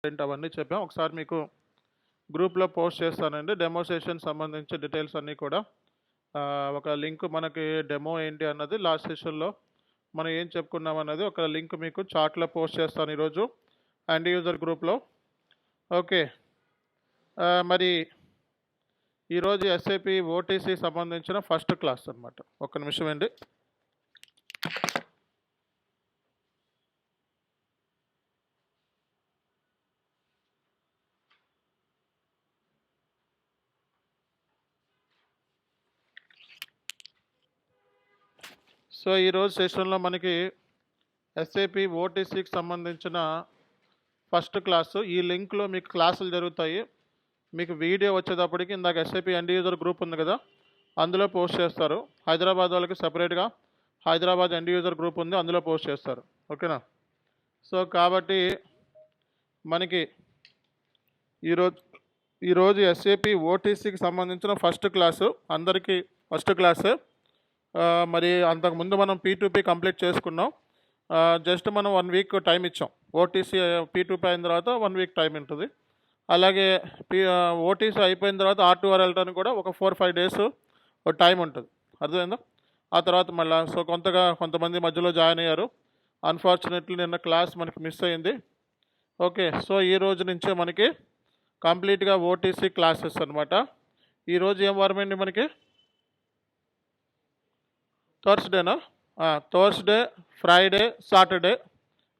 అవన్నీ చెప్పాం. ఒకసారి మీకు గ్రూప్లో పోస్ట్ చేస్తానండి. డెమో సెషన్ సంబంధించి డీటెయిల్స్ అన్నీ కూడా ఒక లింక్ మనకి డెమో ఏంటి అన్నది లాస్ట్ సెషన్లో మనం ఏం చెప్పుకున్నాం అన్నది ఒక లింక్ మీకు చాట్లో పోస్ట్ చేస్తాను ఈరోజు అండ్ యూజర్ గ్రూప్లో. ఓకే, మరి ఈరోజు ఎస్ఏపి ఓటీసీ సంబంధించిన ఫస్ట్ క్లాస్ అనమాట. ఒక్క నిమిషం అండి. సో ఈరోజు సెషన్లో మనకి ఎస్ఏపి ఓటీసీకి సంబంధించిన ఫస్ట్ క్లాసు. ఈ లింక్లో మీకు క్లాసులు జరుగుతాయి. మీకు వీడియో వచ్చేటప్పటికి ఇందాక ఎస్ఏపి ఎండ్ యూజర్ గ్రూప్ ఉంది కదా, అందులో పోస్ట్ చేస్తారు. హైదరాబాద్ వాళ్ళకి సపరేట్గా హైదరాబాద్ ఎండ్ యూజర్ గ్రూప్ ఉంది, అందులో పోస్ట్ చేస్తారు. ఓకేనా? సో కాబట్టి మనకి ఈరోజు ఎస్ఏపి ఓటీసీకి సంబంధించిన ఫస్ట్ క్లాసు, అందరికీ ఫస్ట్ క్లాసు. మరి అంతకుముందు మనం P2P కంప్లీట్ చేసుకున్నాం. జస్ట్ మనం 1 వీక్ టైం ఇచ్చాం. ఓటీసీ P2P అయిన తర్వాత 1 వీక్ టైం ఉంటుంది. అలాగే ఓటీసీ అయిపోయిన తర్వాత R2R వెళ్ళడానికి కూడా ఒక 4-5 డేస్ టైం ఉంటుంది. అర్థమైందా? ఆ తర్వాత మళ్ళీ కొంతమంది మధ్యలో జాయిన్ అయ్యారు. అన్ఫార్చునేట్లీ నిన్న క్లాస్ మనకి మిస్ అయింది. ఓకే, సో ఈ రోజు నుంచే మనకి కంప్లీట్గా ఓటీసీ క్లాసెస్ అనమాట. ఈరోజు ఏం వారం అండి మనకి? థర్స్డేనా? థర్స్డే, ఫ్రైడే, సాటర్డే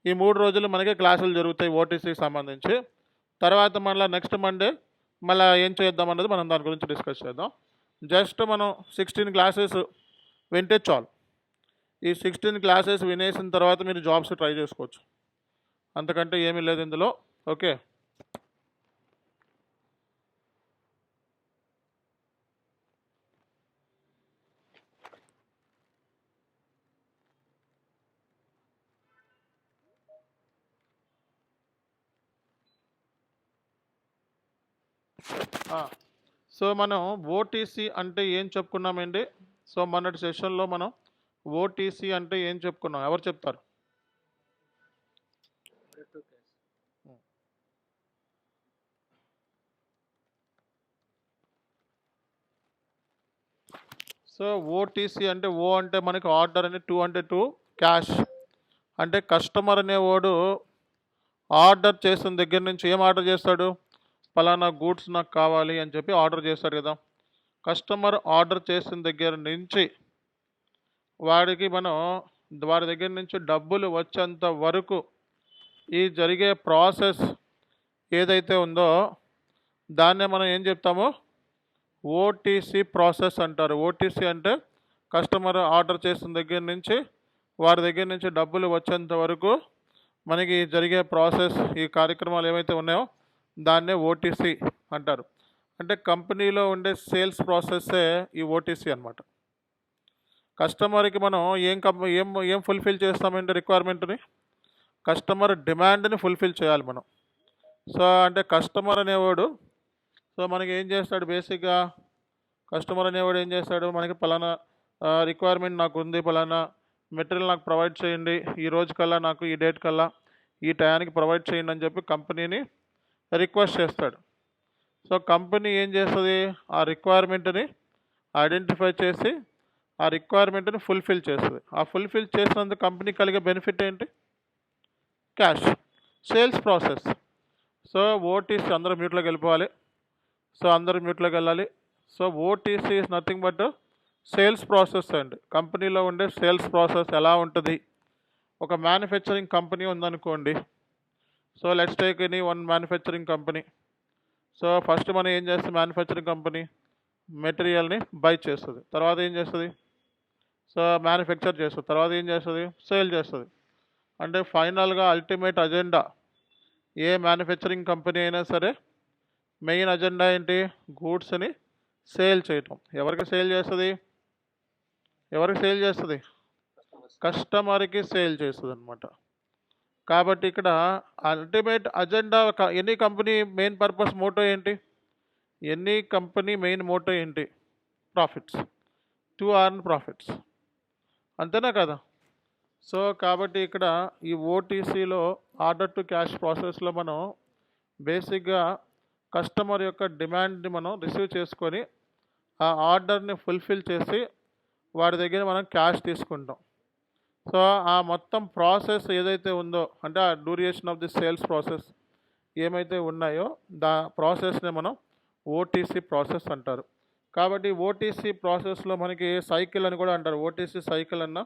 ఈ 3 రోజులు మనకి క్లాసులు జరుగుతాయి ఓటీసీకి సంబంధించి. తర్వాత మళ్ళీ నెక్స్ట్ మండే మళ్ళీ ఏం చేద్దాం అన్నది మనం దాని గురించి డిస్కస్ చేద్దాం. జస్ట్ మనం 16 క్లాసెస్ వింటే చాలు. ఈ 16 క్లాసెస్ వినేసిన తర్వాత మీరు జాబ్స్ ట్రై చేసుకోవచ్చు. అంతకంటే ఏమీ లేదు ఇందులో. ఓకే, సో మనం ఓటీసీ అంటే ఏం చెప్పుకున్నామండి? సో మొన్నటి సెషన్లో మనం ఓటీసీ అంటే ఏం చెప్పుకున్నాం? ఎవరు చెప్తారు? సో ఓటీసీ అంటే ఓ అంటే మనకి ఆర్డర్ అని, 2 అంటే 2 క్యాష్. అంటే కస్టమర్ అనేవాడు ఆర్డర్ చేసిన దగ్గర నుంచి ఏం ఆర్డర్ చేస్తాడు? పలానా గూడ్స్ నాకు కావాలి అని చెప్పి ఆర్డర్ చేస్తాడు కదా. కస్టమర్ ఆర్డర్ చేసిన దగ్గర నుంచి వాడి దగ్గర నుంచి డబ్బులు వచ్చేంత వరకు ఈ జరిగే ప్రాసెస్ ఏదైతే ఉందో దాన్నే మనం ఏం చెప్తాము? ఓటీసీ ప్రాసెస్ అంటారు. ఓటీసీ అంటే కస్టమర్ ఆర్డర్ చేసిన దగ్గర నుంచి వారి దగ్గర నుంచి డబ్బులు వచ్చేంత వరకు మనకి జరిగే ప్రాసెస్, ఈ కార్యక్రమాలు ఏవైతే ఉన్నాయో దాన్నే ఓటీసీ అంటారు. అంటే కంపెనీలో ఉండే సేల్స్ ప్రాసెస్సే ఈ ఓటీసీ అనమాట. కస్టమర్కి మనం ఏం ఫుల్ఫిల్ చేస్తామంటే రిక్వైర్మెంట్ని, కస్టమర్ డిమాండ్ని ఫుల్ఫిల్ చేయాలి మనం. సో అంటే కస్టమర్ అనేవాడు మనకి ఏం చేస్తాడు? బేసిక్గా కస్టమర్ అనేవాడు ఏం చేస్తాడు? మనకి పలానా రిక్వైర్మెంట్ నాకు ఉంది, పలానా మెటీరియల్ నాకు ప్రొవైడ్ చేయండి, ఈ రోజు కల్లా నాకు ఈ డేట్ కల్లా ఈ టయానికి ప్రొవైడ్ చేయండి అని చెప్పి కంపెనీని రిక్వెస్ట్ చేస్తాడు. సో కంపెనీ ఏం చేస్తుంది? ఆ రిక్వైర్మెంట్ని ఐడెంటిఫై చేసి ఆ రిక్వైర్మెంట్ని ఫుల్ఫిల్ చేస్తుంది. ఆ ఫుల్ఫిల్ చేసినందుకు కంపెనీ కలిగే బెనిఫిట్ ఏంటి? Cash. Sales process. So OTC అందరూ మ్యూట్లోకి వెళ్ళిపోవాలి. సో అందరూ మ్యూట్లోకి వెళ్ళాలి. So OTC is nothing but sales process అండి. కంపెనీలో ఉండే సేల్స్ ప్రాసెస్ ఎలా ఉంటుంది? ఒక మ్యానుఫ్యాక్చరింగ్ కంపెనీ ఉందనుకోండి. So let's take any one manufacturing company. So first మనం ఏం చేస్తుంది? మ్యానుఫ్యాక్చరింగ్ కంపెనీ మెటీరియల్ని బై చేస్తుంది. తర్వాత ఏం చేస్తుంది? సో మ్యానుఫ్యాక్చర్ చేస్తుంది. తర్వాత ఏం చేస్తుంది? సేల్ చేస్తుంది. అంటే ఫైనల్గా అల్టిమేట్ అజెండా ఏ మ్యానుఫ్యాక్చరింగ్ కంపెనీ అయినా సరే మెయిన్ అజెండా ఏంటి? గూడ్స్ని సేల్ చేయటం. ఎవరికి సేల్ చేస్తుంది? కస్టమర్కి సేల్ చేస్తుంది అనమాట. కాబట్టి ఇక్కడ ultimate agenda any company main purpose motto ఏంటి? ఎనీ కంపెనీ మెయిన్ మోటో ఏంటి? ప్రాఫిట్స్. To earn profits. అంతేనా కదా? సో కాబట్టి ఇక్కడ ఈ ఓటీసీలో ఆర్డర్ టు క్యాష్ ప్రాసెస్లో మనం బేసిక్గా కస్టమర్ యొక్క డిమాండ్ని మనం రిసీవ్ చేసుకొని ఆ ఆర్డర్ని ఫుల్ఫిల్ చేసి వాడి దగ్గర మనం క్యాష్ తీసుకుంటాం. సో ఆ మొత్తం ప్రాసెస్ ఏదైతే ఉందో, అంటే ఆ duration of the sales process ఏమైతే ఉన్నాయో ప్రాసెస్ని మనం ఓటీసీ ప్రాసెస్ అంటారు. కాబట్టి ఓటీసీ ప్రాసెస్లో మనకి సైకిల్ అని కూడా అంటారు. ఓటీసీ సైకిల్ అన్న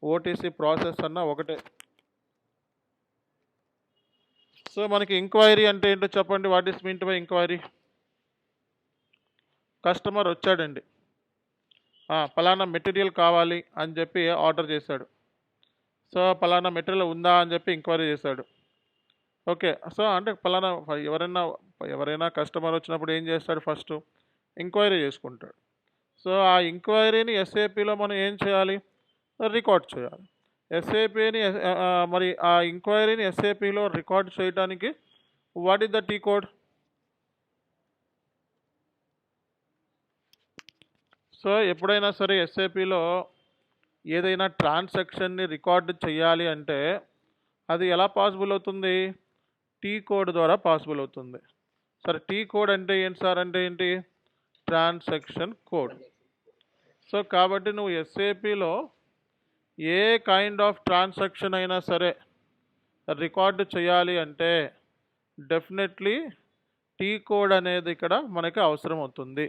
ఓటీసీ ప్రాసెస్ అన్న ఒకటే. సో మనకి ఎంక్వైరీ అంటే ఏంటో చెప్పండి. What is mean by enquiry? Customer వచ్చాడండి, పలానా మెటీరియల్ కావాలి అని చెప్పి ఆర్డర్ చేశాడు. సో పలానా మెటీరియల్ ఉందా అని చెప్పి ఎంక్వైరీ చేశాడు. ఓకే. సో అంటే పలానా ఎవరైనా కస్టమర్ వచ్చినప్పుడు ఏం చేస్తాడు? ఫస్ట్ ఎంక్వైరీ చేసుకుంటాడు. సో ఆ ఎంక్వైరీని ఎస్ఏపిలో మనం ఏం చేయాలి? రికార్డ్ చేయాలి. ఎస్ఏపిని మరి ఆ ఎంక్వైరీని ఎస్ఏపిలో రికార్డ్ చేయడానికి what is the T code? So ఎప్పుడైనా సరే ఎస్ఏపిలో ఏదైనా ట్రాన్సాక్షన్ని రికార్డు చేయాలి అంటే అది ఎలా పాసిబుల్ అవుతుంది? టీ కోడ్ ద్వారా పాసిబుల్ అవుతుంది. సరే, టీ కోడ్ అంటే ఏంటి సార్? అంటే ఏంటి? Transaction code. సో కాబట్టి నువ్వు ఎస్ఏపిలో ఏ కైండ్ ఆఫ్ ట్రాన్సాక్షన్ అయినా సరే రికార్డు చేయాలి అంటే డెఫినెట్లీ టీ కోడ్ అనేది ఇక్కడ మనకి అవసరం అవుతుంది.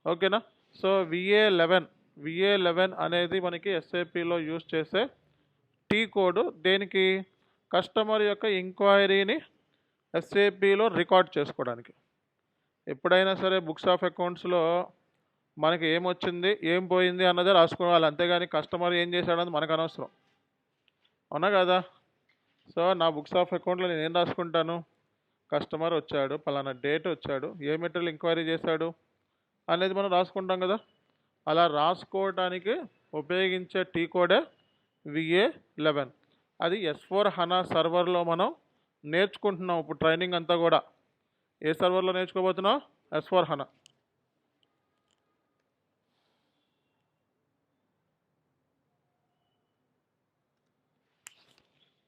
ఓకేనా? సో VA11 అనేది మనకి ఎస్ఏపిలో యూజ్ చేసే టీ కోడ్. దేనికి? కస్టమర్ యొక్క ఎంక్వైరీని ఎస్ఏపిలో రికార్డ్ చేసుకోవడానికి. ఎప్పుడైనా సరే బుక్స్ ఆఫ్ అకౌంట్స్లో మనకి ఏమొచ్చింది, ఏం పోయింది అన్నదే రాసుకోవాలి, అంతేగాని కస్టమర్ ఏం చేశాడన్నది మనకు అనవసరం. అవునా కదా? సో నా బుక్స్ ఆఫ్ అకౌంట్లో నేను ఏం రాసుకుంటాను? కస్టమర్ వచ్చాడు, పలానా డేట్ వచ్చాడు, ఏ మెటీరియల్ ఎంక్వైరీ చేశాడు అనేది మనం రాసుకుంటాం కదా. అలా రాసుకోవడానికి ఉపయోగించే టీ కోడే VA11. అది S/4HANA సర్వర్లో మనం నేర్చుకుంటున్నాం. ఇప్పుడు ట్రైనింగ్ అంతా కూడా ఏ సర్వర్లో నేర్చుకోబోతున్నాం? S/4HANA.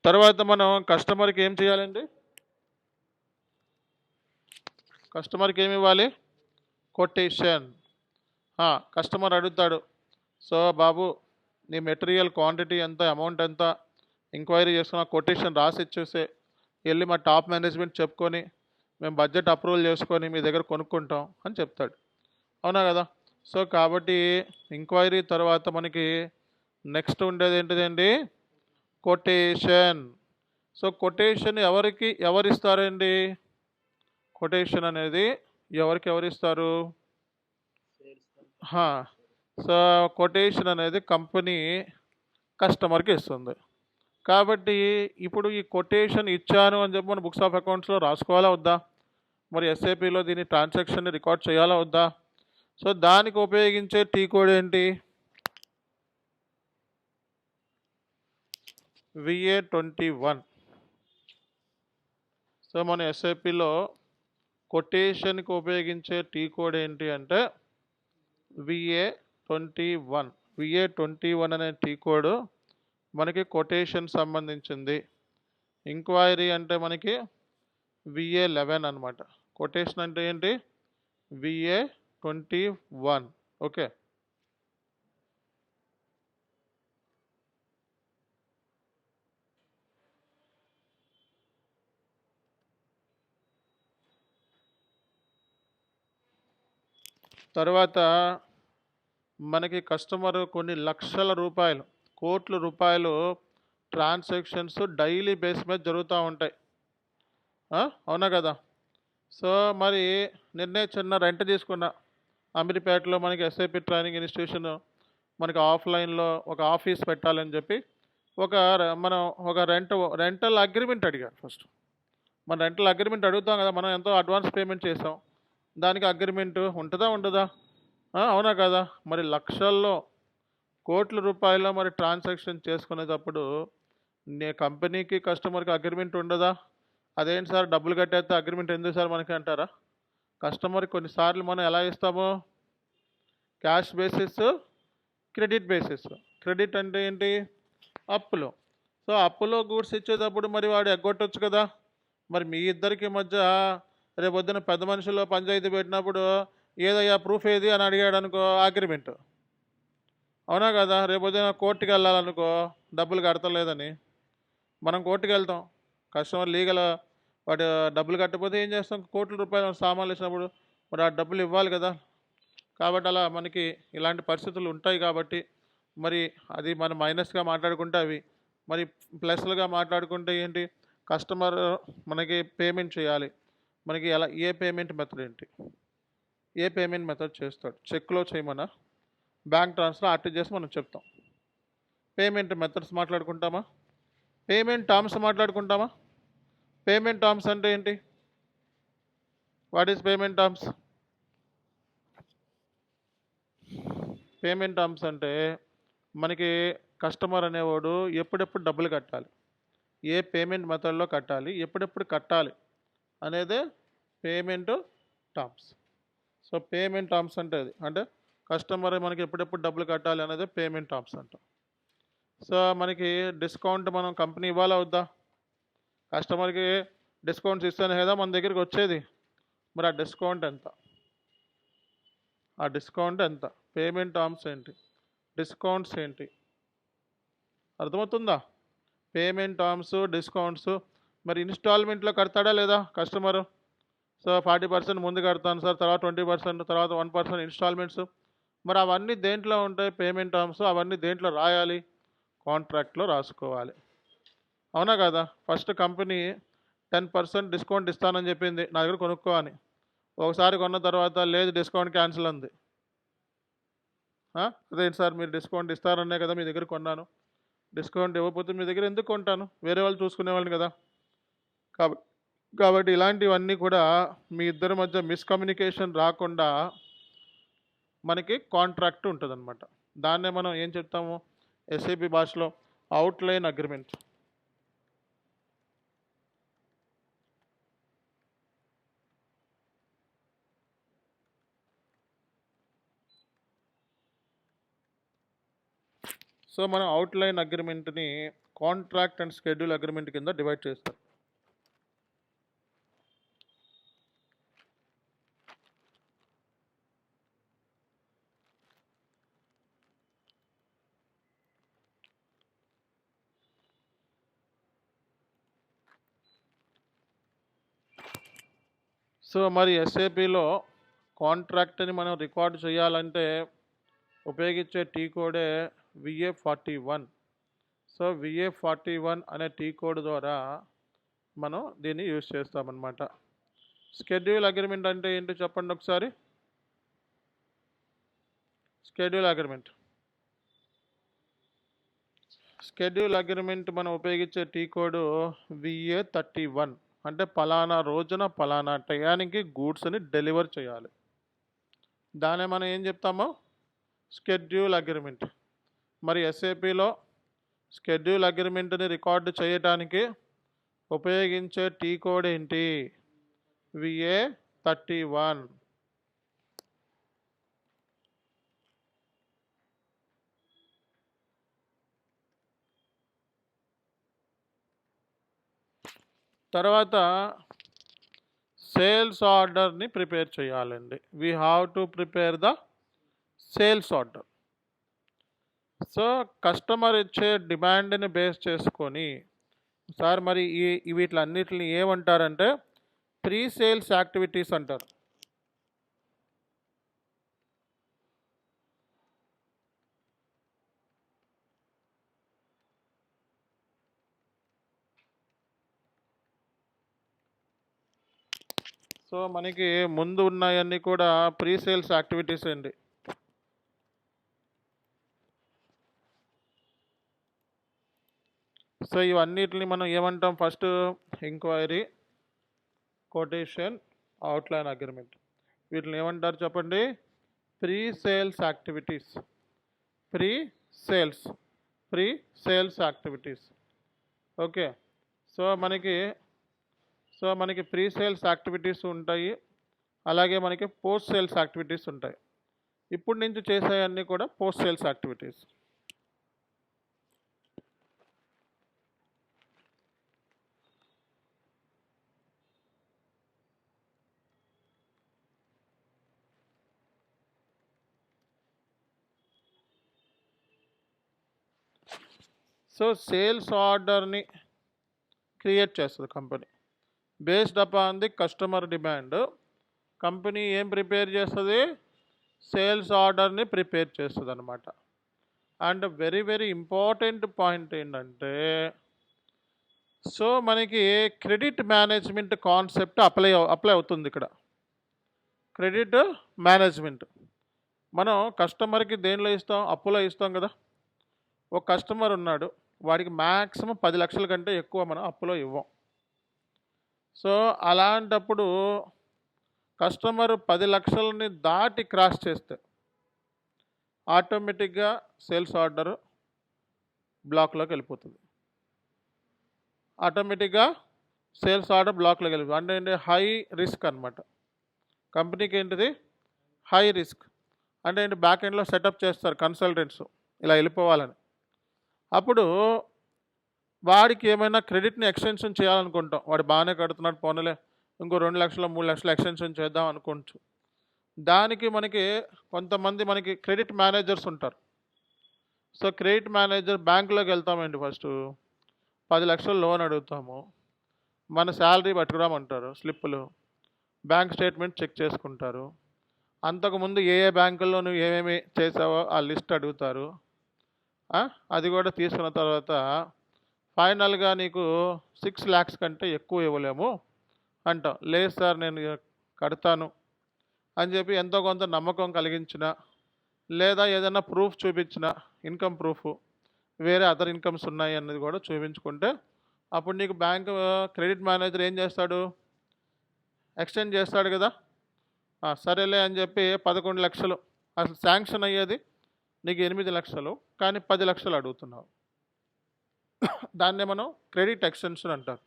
తర్వాత మనం కస్టమర్కి ఏం చేయాలండి? కస్టమర్కి ఏమి ఇవ్వాలి? కొటేషన్. కస్టమర్ అడుగుతాడు, సో బాబు నీ మెటీరియల్ క్వాంటిటీ ఎంత, అమౌంట్ ఎంత, ఎంక్వైరీ చేసుకున్న కొటేషన్ రాసి ఇచ్చేసే, వెళ్ళి మా టాప్ మేనేజ్మెంట్ చెప్పుకొని మేము బడ్జెట్ అప్రూవల్ చేసుకొని మీ దగ్గర కొనుక్కుంటాం అని చెప్తాడు. అవునా కదా? సో కాబట్టి ఎంక్వైరీ తర్వాత మనకి నెక్స్ట్ ఉండేది ఏంటిదండి? కొటేషన్. సో కొటేషన్ ఎవరిస్తారండి? కొటేషన్ అనేది ఎవరిస్తారు? సో కొటేషన్ అనేది కంపెనీ కస్టమర్కి ఇస్తుంది. కాబట్టి ఇప్పుడు ఈ కొటేషన్ ఇచ్చాను అని చెప్పి మన బుక్స్ ఆఫ్ అకౌంట్స్లో రాసుకోవాలా వద్దా? మరి ఎస్ఏపిలో దీని ట్రాన్సాక్షన్ని రికార్డ్ చేయాలా వద్దా? సో దానికి ఉపయోగించే టీ కోడ్ ఏంటి? VA21. సో మన ఎస్ఏపిలో కొటేషన్కి ఉపయోగించే టీ కోడ్ ఏంటి అంటే VA21. VA21 అనే టీ కోడ్ మనకి కొటేషన్ సంబంధించింది. ఎంక్వైరీ అంటే మనకి VA11 అనమాట. కొటేషన్ అంటే ఏంటి? VA21. ఓకే. తర్వాత మనకి కస్టమర్ కొన్ని లక్షల రూపాయలు, కోట్ల రూపాయలు ట్రాన్సాక్షన్స్ డైలీ బేస్ మీద జరుగుతూ ఉంటాయి. అవునా కదా? సో మరి నిన్నే చిన్న రెంట్ తీసుకున్నా. అమీర్పేటలో మనకి ఎస్ఐపి ట్రైనింగ్ ఇన్స్టిట్యూషన్ మనకి ఆఫ్లైన్లో ఒక ఆఫీస్ పెట్టాలని చెప్పి మనం ఒక రెంటల్ అగ్రిమెంట్ అడిగారు. ఫస్ట్ మన రెంటల్ అగ్రిమెంట్ అడుగుతాం కదా, మనం ఎంతో అడ్వాన్స్ పేమెంట్ చేసాం, దానికి అగ్రిమెంట్ ఉంటుందా ఉండదా? అవునా కదా? మరి లక్షల్లో కోట్ల రూపాయల మరి ట్రాన్సాక్షన్ చేసుకునేటప్పుడు కంపెనీకి కస్టమర్కి అగ్రిమెంట్ ఉండదా? అదేంటి సార్ డబ్బులు కట్టేస్తే అగ్రిమెంట్ ఎందుకు సార్ మనకి అంటారా? కస్టమర్కి కొన్నిసార్లు మనం ఎలా ఇస్తాము? Cash basis, credit basis. Credit అంటే ఏంటి? అప్పులో. సో అప్పులో గూడ్స్ ఇచ్చేటప్పుడు మరి వాడు ఎగ్గొట్టచ్చు కదా, మరి మీ ఇద్దరికి మధ్య రేపొద్దున పెద్ద మనుషుల్లో పంచాయతీ పెట్టినప్పుడు ఏదయ్యా ప్రూఫ్ ఏది అని అడిగాడు అనుకో అగ్రిమెంట్. అవునా కదా? రేపొద్దున కోర్టుకి వెళ్ళాలనుకో డబ్బులు కడతలేదని మనం కోర్టుకి వెళ్తాం. కస్టమర్ లీగల్ వాడు డబ్బులు కట్టకపోతే ఏం చేస్తాం? కోట్ల రూపాయలు సామాన్లు ఇచ్చినప్పుడు మరి ఆ డబ్బులు ఇవ్వాలి కదా. కాబట్టి అలా మనకి ఇలాంటి పరిస్థితులు ఉంటాయి కాబట్టి మరి అది మనం మైనస్గా మాట్లాడుకుంటే అవి, మరి ప్లస్లుగా మాట్లాడుకుంటే ఏంటి, కస్టమర్ మనకి పేమెంట్ చేయాలి. మనకి ఎలా ఏ పేమెంట్ మెథడ్ ఏంటి, ఏ పేమెంట్ మెథడ్ చేస్తాడు, చెక్లో చేయమన్నా బ్యాంక్ ట్రాన్స్ఫర్ ఆర్టీజీఎస్ మనం చెప్తాం. పేమెంట్ మెథడ్స్ మాట్లాడుకుంటామా, పేమెంట్ టర్మ్స్ మాట్లాడుకుంటామా. పేమెంట్ టర్మ్స్ అంటే ఏంటి, what is payment terms? Payment terms అంటే మనకి కస్టమర్ అనేవాడు ఎప్పుడెప్పుడు డబ్బులు కట్టాలి, ఏ పేమెంట్ మెథడ్లో కట్టాలి, ఎప్పుడెప్పుడు కట్టాలి అనేదే payment terms. So payment terms అంటే అది, అంటే కస్టమర్ మనకి ఎప్పుడెప్పుడు డబ్బులు కట్టాలి అనేది పేమెంట్ టర్మ్స్ అంటాం. సో మనకి డిస్కౌంట్ మనం కంపెనీ ఇవ్వాలా వద్దా? కస్టమర్కి డిస్కౌంట్స్ ఇస్తేనే కదా మన దగ్గరికి వచ్చేది. మరి ఆ డిస్కౌంట్ ఎంత, ఆ డిస్కౌంట్ ఎంత, పేమెంట్ టర్మ్స్ ఏంటి, డిస్కౌంట్స్ ఏంటి, అర్థమవుతుందా? Payment terms, discounts. మరి ఇన్స్టాల్మెంట్లో కడతాడా లేదా కస్టమరు? సో 40% ముందు కడతాను సార్, తర్వాత 20%, తర్వాత 1% ఇన్స్టాల్మెంట్స్. మరి అవన్నీ దేంట్లో ఉంటాయి పేమెంట్ టర్మ్స్? అవన్నీ దేంట్లో రాయాలి? కాంట్రాక్ట్లో రాసుకోవాలి. అవునా కదా? ఫస్ట్ కంపెనీ 10% డిస్కౌంట్ ఇస్తానని చెప్పింది నా దగ్గర కొనుక్కో అని. ఒకసారి కొన్న తర్వాత లేదు డిస్కౌంట్ క్యాన్సిల్ అంది. అదేంటి సార్ మీరు డిస్కౌంట్ ఇస్తారనే కదా మీ దగ్గర కొన్నాను, డిస్కౌంట్ ఇవ్వకపోతే మీ దగ్గర ఎందుకు కొంటాను, వేరే వాళ్ళు చూసుకునేవాళ్ళని కదా. కాబట్టి ఇలాంటివన్నీ కూడా మీ ఇద్దరి మధ్య మిస్కమ్యూనికేషన్ రాకుండా మనకి కాంట్రాక్ట్ ఉంటుంది అనమాట. దాన్నే మనం ఏం చెప్తాము ఎస్ఏపి భాషలో, అవుట్లైన్ అగ్రిమెంట్. సో మనం అవుట్లైన్ అగ్రిమెంట్ని కాంట్రాక్ట్ అండ్ షెడ్యూల్ అగ్రిమెంట్ కింద డివైడ్ చేస్తాం. సో మరి ఎస్ఏపిలో కాంట్రాక్ట్ని మనం రికార్డు చేయాలంటే ఉపయోగించే టీ కోడే VA41. సో VA41 అనే టీ కోడ్ ద్వారా మనం దీన్ని యూజ్ చేస్తామన్నమాట. షెడ్యూల్ అగ్రిమెంట్ అంటే ఏంటో చెప్పండి ఒకసారి. షెడ్యూల్ అగ్రిమెంట్ మనం ఉపయోగించే టీ కోడ్ VA31. అంటే పలానా రోజున పలానా టయానికి గూడ్స్ని డెలివర్ చేయాలి. దాన్ని మనం ఏం చెప్తామో షెడ్యూల్ అగ్రిమెంట్. మరి ఎస్ఏపిలో షెడ్యూల్ అగ్రిమెంట్ని రికార్డు చేయడానికి ఉపయోగించే టీ కోడ్ ఏంటి? VA31. తర్వాత సేల్స్ ఆర్డర్ని ప్రిపేర్ చేయాలండి. We have to prepare the sales order. So customer ఇచ్చే డిమాండ్ని బేస్ చేసుకొని సార్ మరి వీటిలన్నిటిని ఏమంటారంటే ప్రీ సేల్స్ యాక్టివిటీస్ అంటారు. సో మనకి ముందు ఉన్నాయన్నీ కూడా ప్రీ సేల్స్ యాక్టివిటీస్ అండి. సో ఇవన్నిటిని మనం ఏమంటాం? First enquiry, quotation, outline agreement. వీటిని ఏమంటారు చెప్పండి? Pre sales activities. Pre sales activities. Okay. So మనకి ప్రీ సేల్స్ యాక్టివిటీస్ ఉంటాయి, అలాగే మనకి పోస్ట్ సేల్స్ యాక్టివిటీస్ ఉంటాయి. ఇప్పుడు నుంచి చేసేవన్నీ కూడా post sales activities. So sales ఆర్డర్ని క్రియేట్ చేస్తుంది company based upon the customer demand. Company ఏం ప్రిపేర్ చేస్తుంది? సేల్స్ ఆర్డర్ని ప్రిపేర్ చేస్తుంది అనమాట. And very very important point ఏంటంటే, సో మనకి క్రెడిట్ మేనేజ్మెంట్ కాన్సెప్ట్ అప్లై అవుతుంది ఇక్కడ. క్రెడిట్ మేనేజ్మెంట్ మనం కస్టమర్కి దేనిలో ఇస్తాం? అప్పులో ఇస్తాం కదా. ఒక కస్టమర్ ఉన్నాడు, వాడికి మ్యాక్సిమం 10 లక్షల కంటే ఎక్కువ మనం అప్పులో ఇవ్వం. సో అలాంటప్పుడు కస్టమర్ 10 లక్షలని దాటి క్రాస్ చేస్తే ఆటోమేటిక్గా సేల్స్ ఆర్డర్ బ్లాక్లోకి వెళ్ళిపోతుంది. ఆటోమేటిక్గా సేల్స్ ఆర్డర్ బ్లాక్లోకి వెళ్ళిపోతుంది. అంటే హై రిస్క్ అనమాట. కంపెనీకి ఏంటిది? High risk. అంటే ఏంటి? బ్యాక్ ఎండ్లో సెటప్ చేస్తారు కన్సల్టెంట్స్ ఇలా వెళ్ళిపోవాలని. అప్పుడు వాడికి ఏమైనా క్రెడిట్ని ఎక్స్టెన్షన్ చేయాలనుకుంటాం. వాడు బాగానే కడుతున్నాడు, పోనలే ఇంకో 2 లక్షలు 3 లక్షలు ఎక్స్టెన్షన్ చేద్దాం అనుకోవచ్చు. దానికి కొంతమంది క్రెడిట్ మేనేజర్స్ ఉంటారు. సో క్రెడిట్ మేనేజర్ బ్యాంకులోకి వెళ్తామండి. ఫస్ట్ 10 లక్షలు లోన్ అడుగుతాము. మన శాలరీ పట్టుకురామంటారు, స్లిప్పులు, బ్యాంక్ స్టేట్మెంట్ చెక్ చేసుకుంటారు. అంతకుముందు ఏ బ్యాంకుల్లో నువ్వు ఏమేమి చేసావో ఆ లిస్ట్ అడుగుతారు. అది కూడా తీసుకున్న తర్వాత ఫైనల్గా నీకు 6 lakhs కంటే ఎక్కువ ఇవ్వలేము అంటాం. లేదు సార్ నేను కడతాను అని చెప్పి ఎంతో కొంత నమ్మకం కలిగించిన, లేదా ఏదైనా ప్రూఫ్ చూపించిన, ఇన్కమ్ ప్రూఫ్, వేరే అదర్ ఇన్కమ్స్ ఉన్నాయి అన్నది కూడా చూపించుకుంటే అప్పుడు నీకు బ్యాంక్ క్రెడిట్ మేనేజర్ ఏం చేస్తాడు? ఎక్స్టెండ్ చేస్తాడు కదా. సరేలే అని చెప్పి 11 లక్షలు అసలు శాంక్షన్ అయ్యేది నీకు 8 లక్షలు, కానీ 10 లక్షలు అడుగుతున్నావు. దాన్నే మనం క్రెడిట్ ఎక్స్టెన్షన్ అంటారు.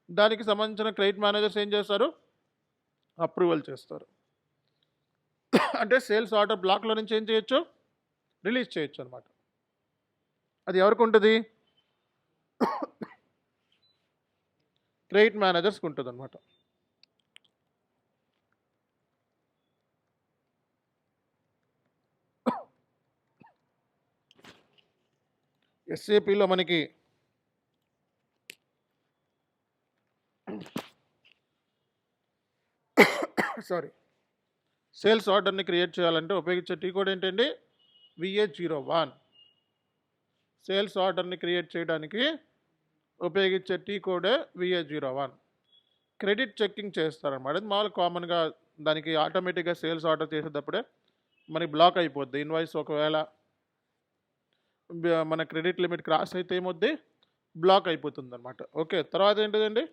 దానికి సంబంధించిన క్రెడిట్ మేనేజర్స్ ఏం చేస్తారు? అప్రూవల్ చేస్తారు. అంటే సేల్స్ ఆర్డర్ బ్లాక్లో నుంచి ఏం చేయొచ్చు? రిలీజ్ చేయొచ్చు అనమాట. అది ఎవరికి ఉంటుంది? క్రెడిట్ మేనేజర్స్కి ఉంటుంది అనమాట. ఎస్ఏపిలో మనకి సేల్స్ ఆర్డర్ని క్రియేట్ చేయాలంటే ఉపయోగించే టీ కోడ్ ఏంటండి? VA01. సేల్స్ ఆర్డర్ని క్రియేట్ చేయడానికి ఉపయోగించే టీ కోడే VA01. క్రెడిట్ చెక్కింగ్ చేస్తారన్నమాట. అది మామూలు కామన్గా దానికి ఆటోమేటిక్గా సేల్స్ ఆర్డర్ చేసేటప్పుడే మనకి బ్లాక్ అయిపోద్ది. ఇన్వాయిస్ ఒకవేళ మన క్రెడిట్ లిమిట్ క్రాస్ అయితే ఏమొద్ది? బ్లాక్ అయిపోతుంది అనమాట. ఓకే, తర్వాత ఏంటిదండి?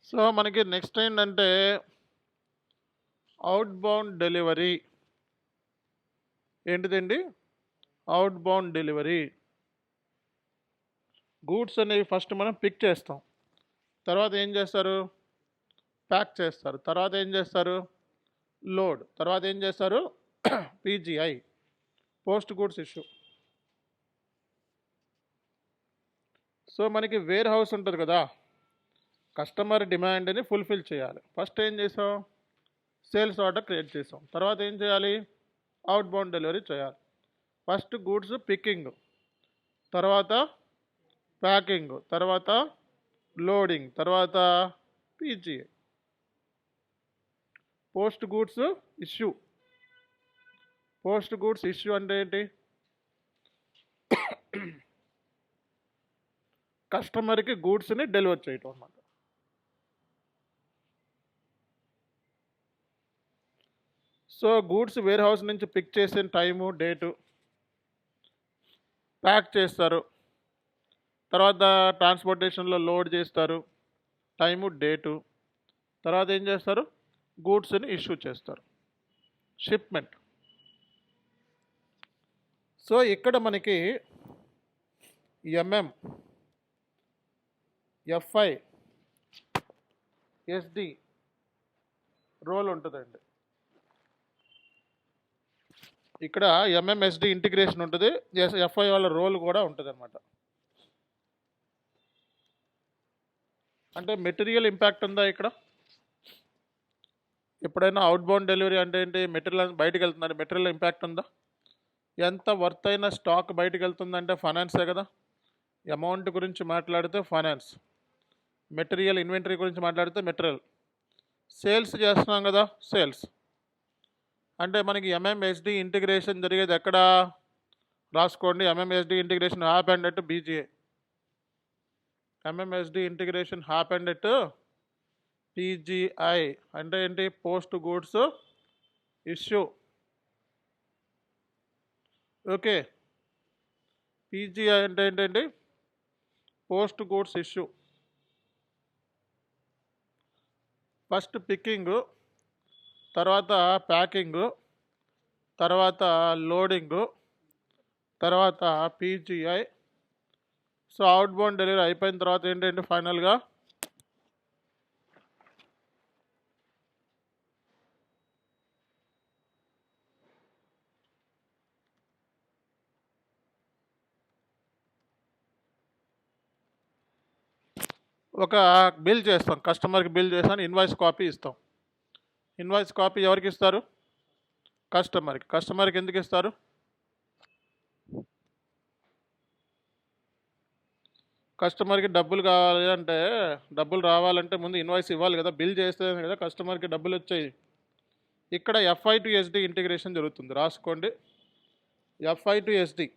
సో మనకి నెక్స్ట్ ఏంటంటే అవుట్ బౌండ్ డెలివరీ. ఏంటిదండి? Out bound delivery. గూడ్స్ అనేవి ఫస్ట్ మనం పిక్ చేస్తాం, తర్వాత ఏం చేస్తారు? ప్యాక్ చేస్తారు, తర్వాత ఏం చేస్తారు? లోడ్, తర్వాత ఏం చేస్తారు? PGI, post goods issue. So మనకి వేర్ హౌస్ ఉంటుంది కదా, కస్టమర్ డిమాండ్ని ఫుల్ఫిల్ చేయాలి. ఫస్ట్ ఏం చేసాం? సేల్స్ ఆర్డర్ క్రియేట్ చేసాం. తర్వాత ఏం చేయాలి? అవుట్ బౌండ్ డెలివరీ చేయాలి. ఫస్ట్ గూడ్స్ పికింగ్, తర్వాత ప్యాకింగ్, తర్వాత లోడింగ్, తర్వాత PGI, post goods issue. Post goods issue అంటే ఏంటి? కస్టమర్కి గూడ్స్ని డెలివర్ చేయటం అన్నమాట. సో గూడ్స్ వేర్ హౌస్ నుంచి పిక్ చేసిన టైము, డేటు, ప్యాక్ చేస్తారు, తర్వాత ట్రాన్స్పోర్టేషన్లో లోడ్ చేస్తారు, టైము, డేటు, తర్వాత ఏం చేస్తారు? గూడ్స్ని ఇష్యూ చేస్తారు. షిప్మెంట్. సో ఇక్కడ మనకి ఎంఎం, ఎఫ్ఐ, ఎస్డి రోల్ ఉంటుందండి. ఇక్కడ ఎంఎంఎస్డి ఇంటిగ్రేషన్ ఉంటుంది, ఎఫ్ఐ వాళ్ళ రోల్ కూడా ఉంటుంది అనమాట. అంటే మెటీరియల్ ఇంపాక్ట్ ఉందా ఇక్కడ? ఎప్పుడైనా అవుట్ బౌండ్ డెలివరీ అంటే ఏంటి? మెటీరియల్ బయటకు వెళ్తుందంటే మెటీరియల్ ఇంపాక్ట్ ఉందా? ఎంత వర్త్ అయిన స్టాక్ బయటకు వెళ్తుందంటే ఫైనాన్సే కదా. అమౌంట్ గురించి మాట్లాడితే ఫైనాన్స్, మెటీరియల్ ఇన్వెంటరీ గురించి మాట్లాడితే మెటీరియల్, సేల్స్ చేస్తున్నాం కదా సేల్స్. అంటే మనకి ఎంఎంఎస్డి ఇంటిగ్రేషన్ జరిగేది ఎక్కడ? రాసుకోండి. MMSD integration happened at BGA. MMSD integration happened at PGI. అంటే ఏంటి? Post goods issue. Okay, PGI అంటే ఏంటండి? Post goods issue. First picking, తర్వాత ప్యాకింగు, తర్వాత లోడింగు, తర్వాత PGI. So outbound delivery అయిపోయిన తర్వాత ఏంటంటే ఫైనల్గా ఒక బిల్ చేస్తాం, కస్టమర్కి బిల్ చేస్తాను, ఇన్వాయిస్ కాపీ ఇస్తాం. ఇన్వాయిస్ కాపీ ఎవరికి ఇస్తారు? కస్టమర్కి. కస్టమర్కి ఎందుకు ఇస్తారు? కస్టమర్కి డబ్బులు కావాలి అంటే, డబ్బులు రావాలంటే ముందు ఇన్వాయిస్ ఇవ్వాలి కదా, బిల్ చేస్తే కదా కస్టమర్కి డబ్బులు వచ్చాయి. ఇక్కడ ఎఫ్ఐ టు ఎస్డి ఇంటిగ్రేషన్ జరుగుతుంది, రాసుకోండి. FI to SD,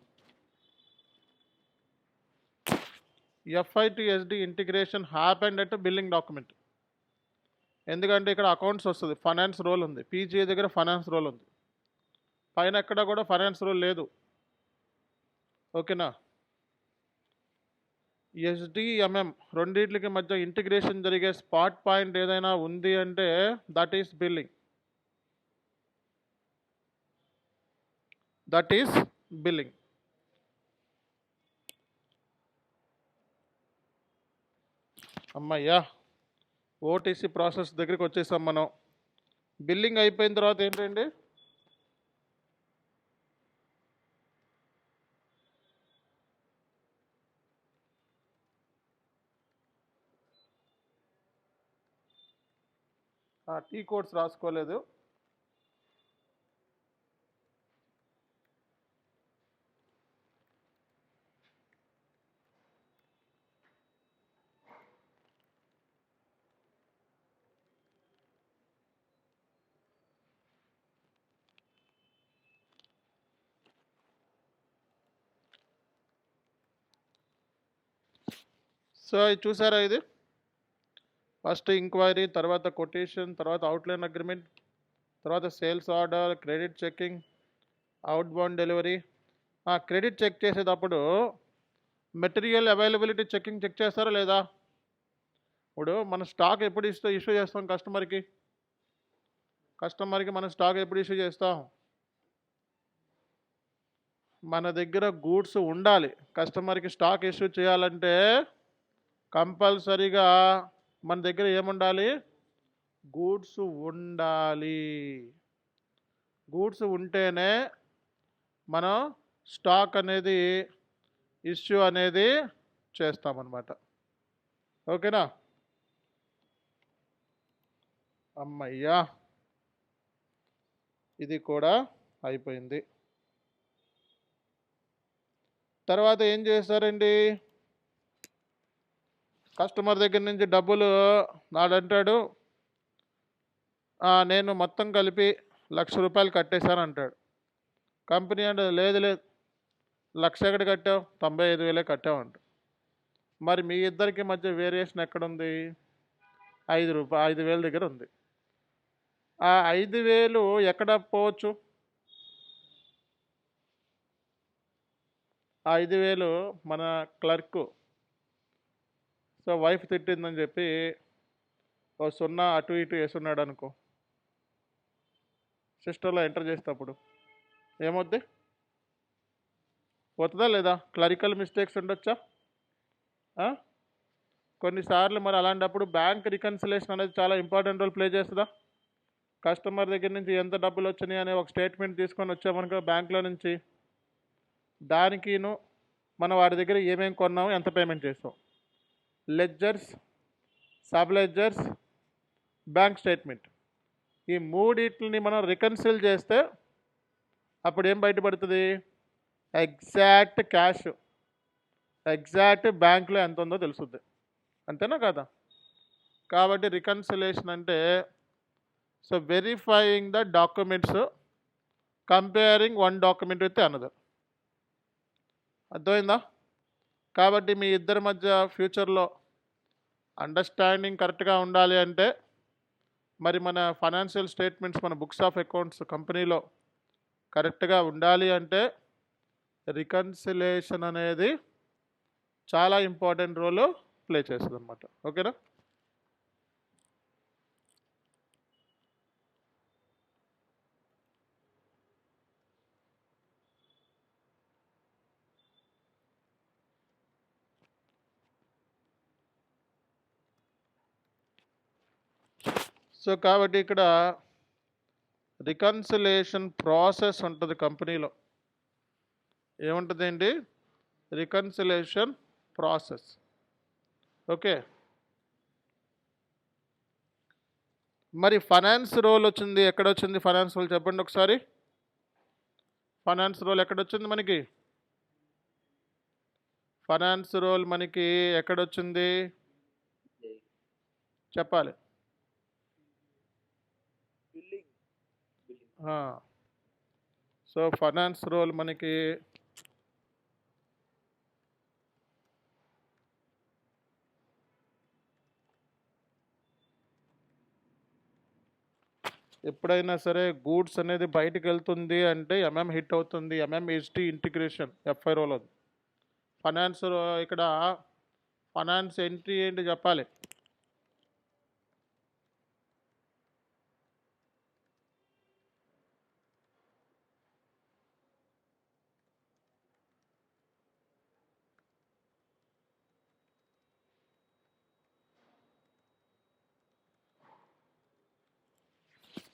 FI to SD integration happened at billing document. ఎందుకంటే ఇక్కడ అకౌంట్స్ వస్తుంది, ఫైనాన్స్ రోల్ ఉంది, పీజీఏ దగ్గర ఫైనాన్స్ రోల్ ఉంది, పైన ఎక్కడ కూడా ఫైనాన్స్ రోల్ లేదు. ఓకేనా? ఎస్డిఎంఎం రెండింటికి మధ్య ఇంటిగ్రేషన్ జరిగే స్పాట్ పాయింట్ ఏదైనా ఉంది అంటే that is billing. That is billing. అమ్మయ్యా, ఓటీసీ ప్రాసెస్ దగ్గరికి వచ్చేసాం మనం. బిల్లింగ్ అయిపోయిన తర్వాత ఏంటండి? T codes రాసుకోలేదు. సో ఇది చూసారా? ఇది ఫస్ట్ ఎంక్వైరీ, తర్వాత కొటేషన్, తర్వాత అవుట్లైన్ అగ్రిమెంట్, తర్వాత sales order, credit checking, outbound delivery. Credit check చేసేటప్పుడు మెటీరియల్ అవైలబిలిటీ చెక్ చేస్తారా లేదా? ఇప్పుడు మన స్టాక్ ఎప్పుడు ఇష్యూ చేస్తాం కస్టమర్కి? మన స్టాక్ ఎప్పుడు ఇష్యూ చేస్తాం? మన దగ్గర గూడ్స్ ఉండాలి. కస్టమర్కి స్టాక్ ఇష్యూ చేయాలంటే కంపల్సరీగా మన దగ్గర ఏముండాలి? గూడ్స్ ఉండాలి. గూడ్స్ ఉంటేనే మనం స్టాక్ అనేది ఇష్యూ అనేది చేస్తామన్నమాట. ఓకేనా? అమ్మయ్యా, ఇది కూడా అయిపోయింది. తర్వాత ఏం చేస్తారండి? కస్టమర్ దగ్గర నుంచి డబ్బులు నాడంటాడు, నేను మొత్తం కలిపి 1,00,000 రూపాయలు కట్టేశాను అంటాడు. కంపెనీ అంటే లేదు లేదు, 1,00,000 ఎక్కడ కట్టావు? 95,000 కట్టావు అంట. మరి మీ ఇద్దరికి మధ్య వేరియేషన్ ఎక్కడుంది? 5,000 దగ్గర ఉంది. ఆ 5,000 ఎక్కడ పోవచ్చు? ఆ 5,000 మన క్లర్క్, సో వైఫ్ తిట్టిందని చెప్పి ఓ 0 అటు ఇటు వేసున్నాడు అనుకో, సిస్టంలో ఎంటర్ చేసేటప్పుడు ఏమవుద్ది? పోతుందా లేదా? క్లరికల్ మిస్టేక్స్ ఉండొచ్చా? కొన్నిసార్లు మరి అలాంటప్పుడు బ్యాంక్ రికన్సిలేషన్ అనేది చాలా ఇంపార్టెంట్ రోల్ ప్లే చేస్తుందా? కస్టమర్ దగ్గర నుంచి ఎంత డబ్బులు వచ్చినాయి అనే ఒక స్టేట్మెంట్ తీసుకొని వచ్చామనుకో బ్యాంక్లో నుంచి, దానికిను మనం వాడి దగ్గర ఏమేమి కొన్నాము, ఎంత పేమెంట్ చేస్తాం, ledgers, sub ledgers, bank statement, ఈ మూడిటిని మనం రికన్సిల్ చేస్తే అప్పుడు ఏం బయటపడుతుంది? ఎగ్జాక్ట్ క్యాష్, ఎగ్జాక్ట్ బ్యాంక్లో ఎంత ఉందో తెలుస్తుంది. అంతేనా కదా? కాబట్టి రికన్సిలేషన్ అంటే so verifying the documents, comparing one document with another. అర్థమైందా? కాబట్టి మీ ఇద్దరి మధ్య ఫ్యూచర్లో అండర్స్టాండింగ్ కరెక్ట్గా ఉండాలి అంటే మరి మన ఫైనాన్షియల్ స్టేట్మెంట్స్, మన బుక్స్ ఆఫ్ అకౌంట్స్ కంపెనీలో కరెక్ట్గా ఉండాలి అంటే రికన్సిలేషన్ అనేది చాలా ఇంపార్టెంట్ రోల్ ప్లే చేస్తుంది అనమాట. ఓకేనా? సో కాబట్టి ఇక్కడ రికన్సిలేషన్ ప్రాసెస్ ఉంటుంది కంపెనీలో. ఏముంటుందండి? Reconciliation process. ఓకే. మరి ఫైనాన్స్ రోల్ వచ్చింది, ఎక్కడొచ్చింది ఫైనాన్స్ రోల్ చెప్పండి ఒకసారి. ఫైనాన్స్ రోల్ ఎక్కడొచ్చింది మనకి? ఫైనాన్స్ రోల్ మనకి ఎక్కడొచ్చింది చెప్పాలి. సో ఫైనాన్స్ రోల్ మనకి ఎప్పుడైనా సరే గూడ్స్ అనేది బయటకు వెళ్తుంది అంటే ఎంఎం హిట్ అవుతుంది, ఎంఎంహెచ్టి ఇంటిగ్రేషన్ ఎఫ్ఐ రోల్. ఫైనాన్స్ ఇక్కడ ఫైనాన్స్ ఎంట్రీ ఏంటి చెప్పాలి.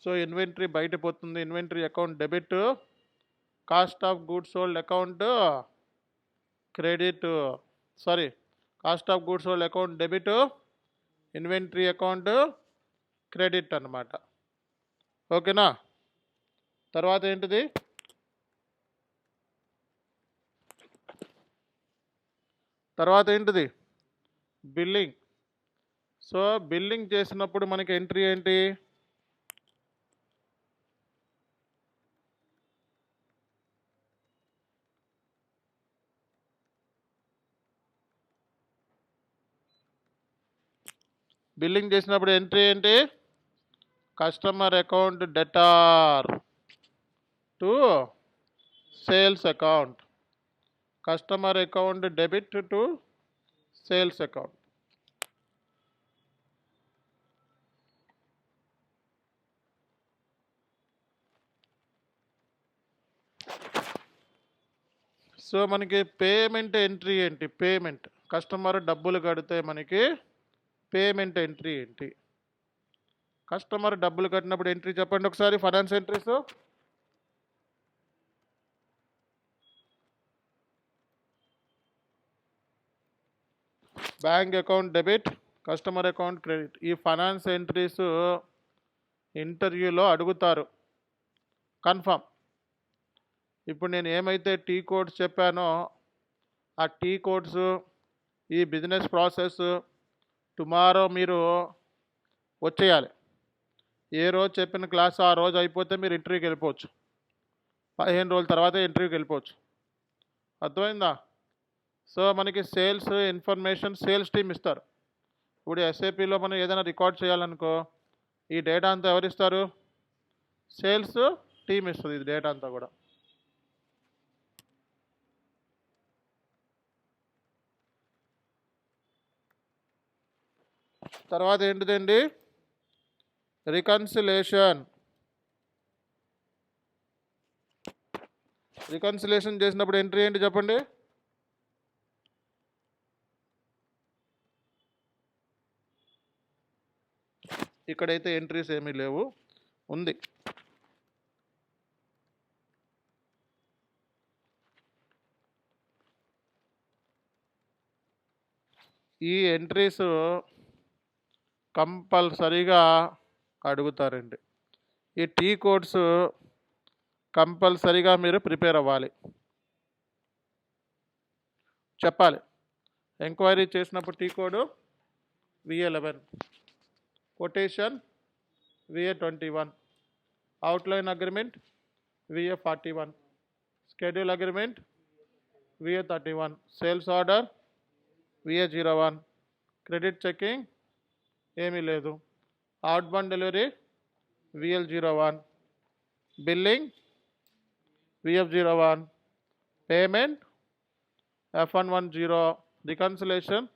సో ఇన్వెంటరీ బయట పోతుంది, inventory account debit, cost of goods sold account credit, sorry cost of goods sold account debit, inventory account credit అన్నమాట. ఓకేనా? తర్వాత ఏంటిది? బిల్లింగ్. సో బిల్లింగ్ చేసినప్పుడు మనకి ఎంట్రీ ఏంటి? బిల్లింగ్ చేసినప్పుడు ఎంట్రీ ఏంటి? Customer account debtor to sales account, customer account debit to sales account. So మనకి పేమెంట్ ఎంట్రీ ఏంటి? పేమెంట్, కస్టమర్ డబ్బులు కడితే మనకి పేమెంట్ ఎంట్రీ ఏంటి? కస్టమర్ డబ్బులు కట్టినప్పుడు ఎంట్రీ చెప్పండి ఒకసారి. Finance entries bank account debit, customer account credit. ఈ ఫైనాన్స్ ఎంట్రీస్ ఇంటర్వ్యూలో అడుగుతారు కన్ఫర్మ్. ఇప్పుడు నేను ఏమైతే టీ కోడ్స్ చెప్పానో ఆ టీ కోడ్స్, ఈ బిజినెస్ ప్రాసెస్ టుమారో మీరు వచ్చేయాలి. ఏ రోజు చెప్పిన క్లాస్ ఆ రోజు అయిపోతే మీరు ఇంటర్వ్యూకి వెళ్ళిపోవచ్చు. 15 రోజుల తర్వాత ఇంటర్వ్యూకి వెళ్ళిపోవచ్చు. అర్థమైందా? సో మనకి సేల్స్ ఇన్ఫర్మేషన్ సేల్స్ టీమ్ ఇస్తారు. ఇప్పుడు ఎస్ఏపిలో మనం ఏదైనా రికార్డ్ చేయాలనుకో ఈ డేటా అంతా ఎవరిస్తారు? సేల్స్ టీమ్ ఇస్తుంది ఇది డేటా అంతా కూడా. తర్వాత ఏంటిదండి? రికన్సిలేషన్. రికన్సిలేషన్ చేసినప్పుడు ఎంట్రీ ఏంటి చెప్పండి? ఇక్కడైతే ఎంట్రీస్ ఏమీ లేవు, ఉంది. ఈ ఎంట్రీస్ కంపల్సరీగా అడుగుతారండి. ఈ టీ కోడ్స్ కంపల్సరీగా మీరు ప్రిపేర్ అవ్వాలి, చెప్పాలి. ఎంక్వైరీ చేసినప్పుడు T code VA11, quotation VA21, outline agreement VA41, schedule agreement VA31, sales order VA01, credit checking ఏమీ లేదు, out bound delivery VL01, billing VF01, payment F110, reconciliation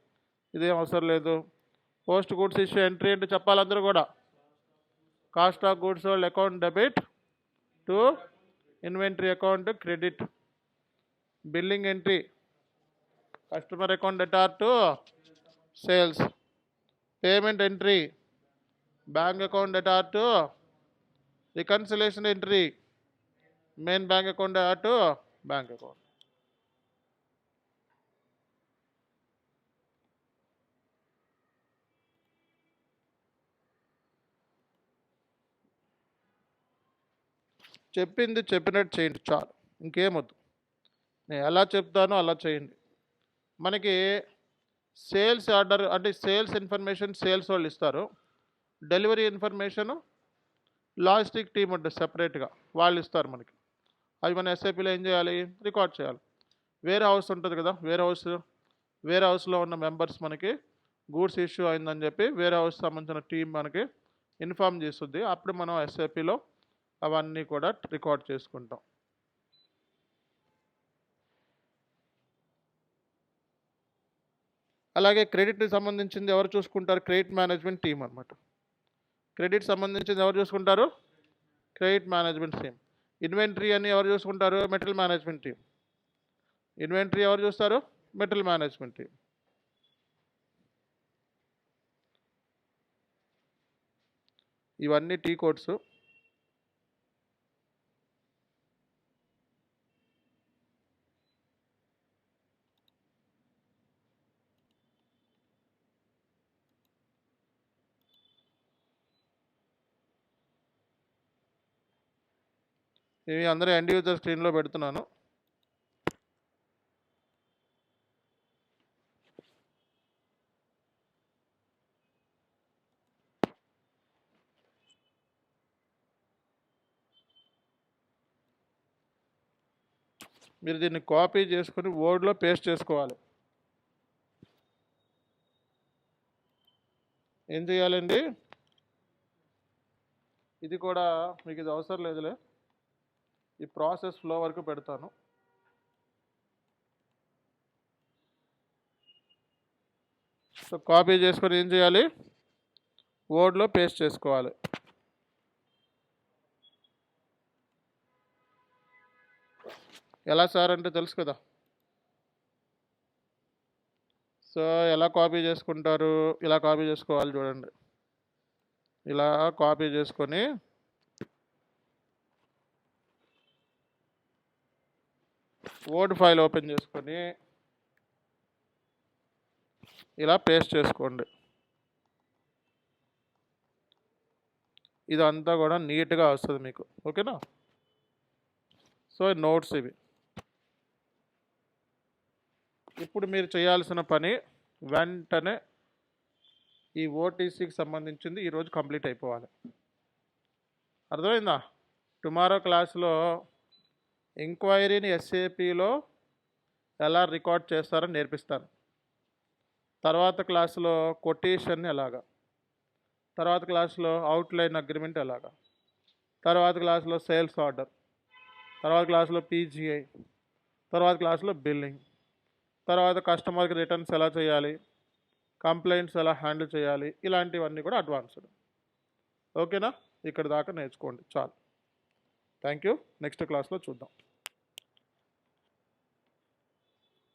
ఇదేం అవసరం లేదు. పోస్ట్ గుడ్స్ ఇష్యూ ఎంట్రీ ఏంటి చెప్పాలి అందరూ కూడా. Cost of goods sold account debit to inventory account credit. Billing entry customer account debtor to sales. Payment entry bank account debtor to reconciliation entry main bank account debtor to bank account. చెప్పింది చెప్పినట్టు చేయండి చాలు, ఇంకేమొద్దు. నేను ఎలా చెప్తానో అలా చేయండి. మనకి sales order అంటే సేల్స్ ఇన్ఫర్మేషన్ సేల్స్ వాళ్ళు ఇస్తారు, డెలివరీ ఇన్ఫర్మేషను లాజిస్టిక్ టీమ్ ఉంటుంది సెపరేట్గా, వాళ్ళు ఇస్తారు మనకి. అవి మన SAPలో ఏం చేయాలి, రికార్డ్ చేయాలి. వేరే హౌస్ ఉంటుంది కదా, వేరే హౌస్లో ఉన్న మెంబర్స్ మనకి గూడ్స్ ఇష్యూ అయిందని చెప్పి వేరే హౌస్ సంబంధించిన టీం మనకి ఇన్ఫామ్ చేస్తుంది. అప్పుడు మనం SAPలో అవన్నీ కూడా రికార్డ్ చేసుకుంటాం. అలాగే క్రెడిట్కి సంబంధించింది ఎవరు చూసుకుంటారు, క్రెడిట్ మేనేజ్మెంట్ టీం అనమాట. క్రెడిట్ సంబంధించింది ఎవరు చూసుకుంటారు, క్రెడిట్ మేనేజ్మెంట్ టీం. ఇన్వెంటరీ అని ఎవరు చూసుకుంటారు, మెటీరియల్ మేనేజ్మెంట్ టీం. ఇన్వెంటరీ ఎవరు చూస్తారు, మెటీరియల్ మేనేజ్మెంట్ టీం. ఇవన్నీ టీ కోడ్స్. ఇవి అందరూ ఎండ్ యూజర్ స్క్రీన్లో పెడుతున్నాను. మీరు దీన్ని కాపీ చేసుకొని వర్డ్లో పేస్ట్ చేసుకోవాలి. ఏం చేయాలండి, ఇది కూడా మీకు ఇది అవసరం లేదులే, ఈ ప్రాసెస్ ఫ్లో వరకు పెడతాను. సో కాపీ చేసుకొని ఏం చేయాలి, వర్డ్లో పేస్ట్ చేసుకోవాలి. ఎలా సార్ అంటే తెలుసు కదా. సో ఎలా కాపీ చేసుకుంటారు, ఇలా కాపీ చేసుకోవాలి చూడండి. ఇలా కాపీ చేసుకొని వర్డ్ ఫైల్ ఓపెన్ చేసుకొని ఇలా పేస్ట్ చేసుకోండి. ఇదంతా కూడా నీట్గా వస్తుంది మీకు, ఓకేనా. సో నోట్స్ ఇవి. ఇప్పుడు మీరు చేయాల్సిన పని వెంటనే ఈ OTCకి సంబంధించింది ఈరోజు కంప్లీట్ అయిపోవాలి. అర్థమైందా? టుమారో క్లాస్లో ఎంక్వైరీని SAPలో ఎలా రికార్డ్ చేస్తారో నేర్పిస్తాను. తర్వాత క్లాస్లో కొటేషన్ని ఎలాగా, తర్వాత క్లాస్లో అవుట్లైన్ అగ్రిమెంట్ ఎలాగా, తర్వాత క్లాస్లో సేల్స్ ఆర్డర్, తర్వాత క్లాస్లో PGI, తర్వాత క్లాస్లో బిల్లింగ్, తర్వాత కస్టమర్కి రిటర్న్స్ ఎలా చేయాలి, కంప్లైంట్స్ ఎలా హ్యాండిల్ చేయాలి, ఇలాంటివన్నీ కూడా అడ్వాన్స్డ్. ఓకేనా? ఇక్కడ దాకా నేర్చుకోండి చాలు. Thank you. నెక్స్ట్ క్లాస్లో చూద్దాం.